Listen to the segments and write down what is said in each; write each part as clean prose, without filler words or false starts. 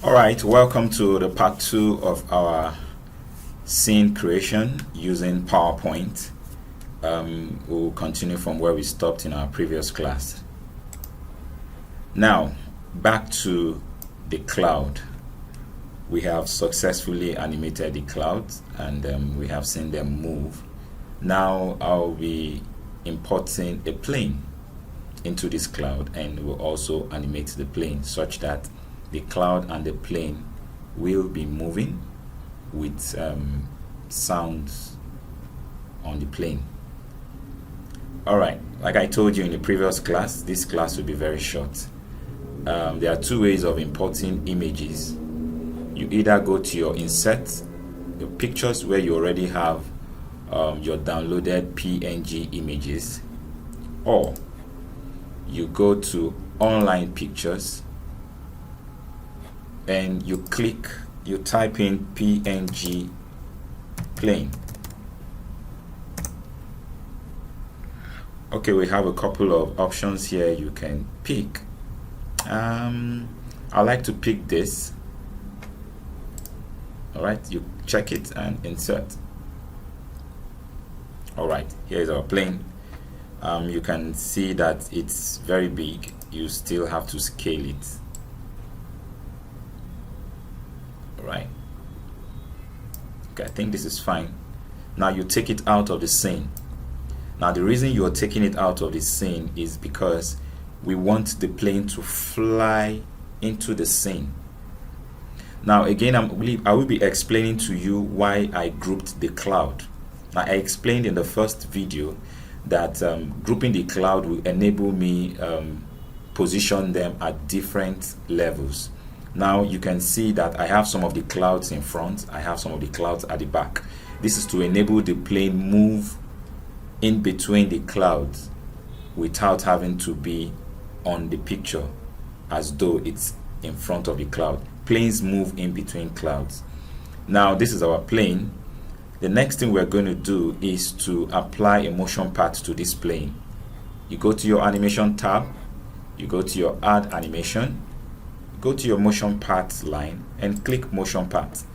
All right, welcome to the part 2 of our scene creation using PowerPoint. We'll continue from where we stopped in our previous class. Now, back to the cloud. We have successfully animated the clouds and we have seen them move. Now I'll be importing a plane into this cloud, and we'll also animate the plane such that the cloud and the plane will be moving with sounds on the plane. Alright, like I told you in the previous class, this class will be very short. There are two ways of importing images. You either go to your insert, your pictures where you already have your downloaded PNG images, or you go to online pictures and you type in PNG plane. Okay, we have a couple of options here you can pick. I like to pick this. Alright, you check it and insert. Alright, here's our plane. You can see that it's very big. You still have to scale it. Right. Okay, I think this is fine. Now you take it out of the scene. Now the reason you are taking it out of the scene is because we want the plane to fly into the scene. Now again, I will be explaining to you why I grouped the cloud. Now I explained in the first video that grouping the cloud will enable me position them at different levels. Now you can see that I have some of the clouds in front, I have some of the clouds at the back. This is to enable the plane move in between the clouds without having to be on the picture as though it's in front of the cloud. Planes move in between clouds. Now this is our plane. The next thing we're going to do is to apply a motion path to this plane. You go to your animation tab, you go to your add animation, go to your motion path line and click motion path.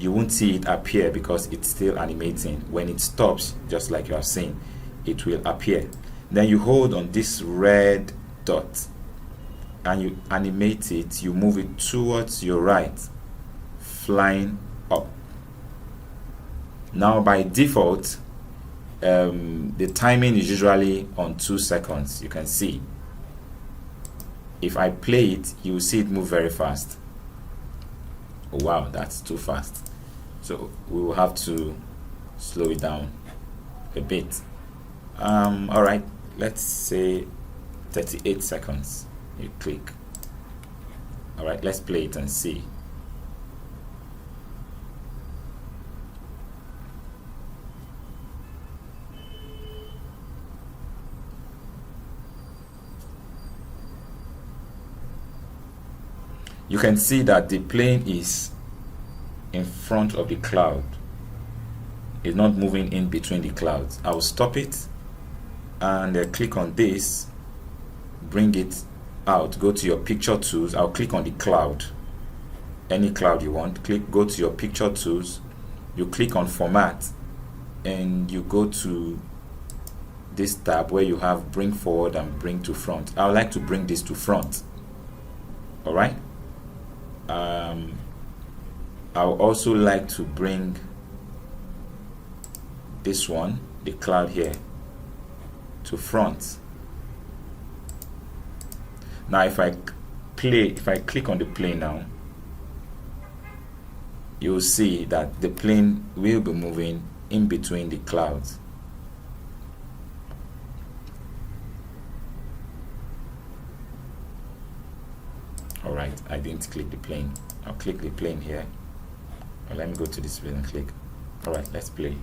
You won't see it appear because it's still animating. When it stops, just like you have seen, it will appear. Then you hold on this red dot and you animate it. You move it towards your right, flying up. Now by default, the timing is usually on 2 seconds. You can see. If I play it, you will see it move very fast. Oh, wow, that's too fast. So we will have to slow it down a bit. All right, let's say 38 seconds. You click. All right, let's play it and see. You can see that the plane is in front of the cloud. It's not moving in between the clouds. I will stop it and click on this, bring it out, go to your picture tools. I'll click on the cloud, any cloud you want. Go to your picture tools, you click on format and you go to this tab where you have bring forward and bring to front. I would like to bring this to front. All right. I would also like to bring this one, the cloud here, to front. Now if I click on the plane now, you will see that the plane will be moving in between the clouds. Alright, I didn't click the plane. I'll click the plane here. Well, let me go to this plane and click. Alright, let's play.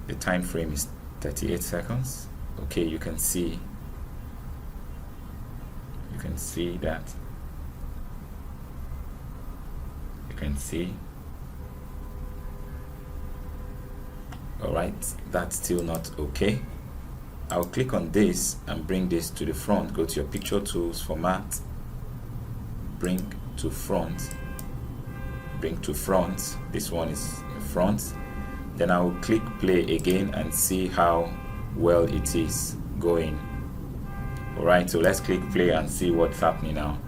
The time frame is 38 seconds. Okay, you can see that. You can see. Alright, that's still not okay. I'll click on this and bring this to the front. Go to your picture tools, format, bring to front, bring to front. This one is in front. Then I will click play again and see how well it is going. Alright, so let's click play and see what's happening now.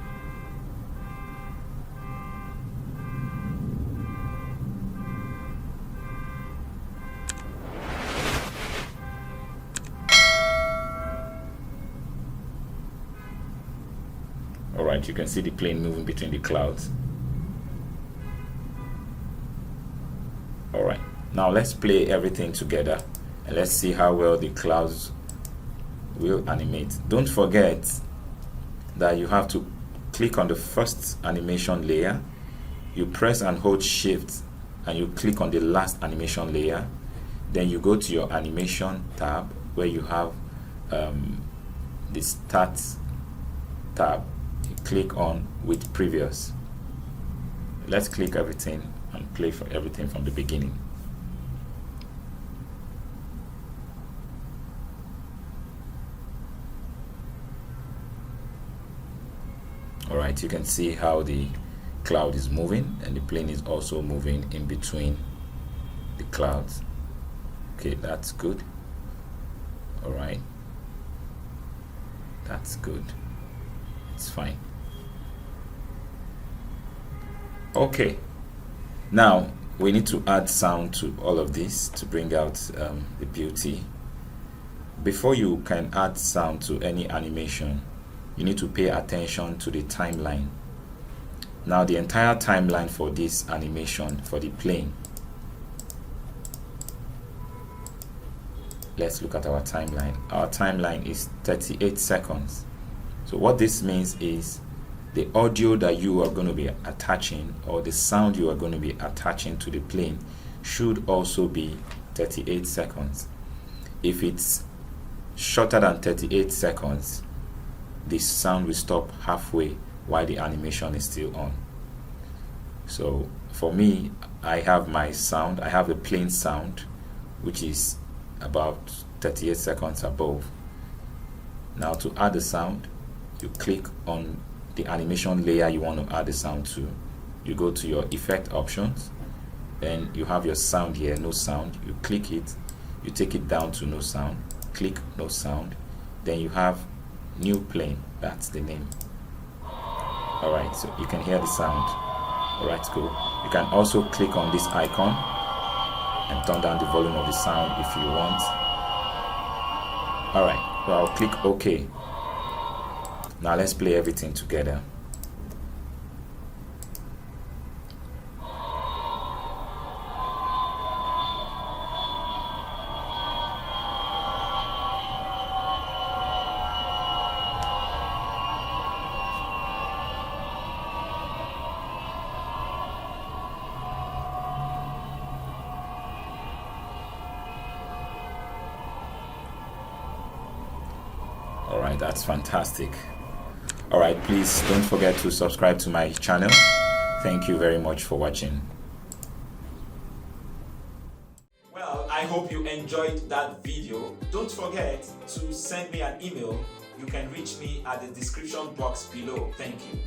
Alright, you can see the plane moving between the clouds. Alright, now let's play everything together and let's see how well the clouds will animate. Don't forget that you have to click on the first animation layer, you press and hold shift and you click on the last animation layer, then you go to your animation tab where you have the start tab. You click on with previous. Let's click everything and play for everything from the beginning. Alright, you can see how the cloud is moving and the plane is also moving in between the clouds. Okay, that's good. Alright, that's good. It's fine. Okay, now we need to add sound to all of this to bring out the beauty. Before you can add sound to any animation, you need to pay attention to the timeline. Now the entire timeline for this animation, for the plane, let's look at our timeline. Our timeline is 38 seconds. So what this means is the audio that you are going to be attaching, or the sound you are going to be attaching to the plane, should also be 38 seconds. If it's shorter than 38 seconds, the sound will stop halfway while the animation is still on. So for me, I have my sound, I have the plane sound, which is about 38 seconds above. Now to add the sound, you click on the animation layer you want to add the sound to. You go to your effect options, then you have your sound here, no sound. You click it, you take it down to no sound, click no sound, then you have new plane, that's the name. Alright, so you can hear the sound. Alright, cool. You can also click on this icon and turn down the volume of the sound if you want. Alright, so I'll click OK. Now let's play everything together. Alright, that's fantastic. Alright, please don't forget to subscribe to my channel. Thank you very much for watching. Well, I hope you enjoyed that video. Don't forget to send me an email. You can reach me at the description box below. Thank you.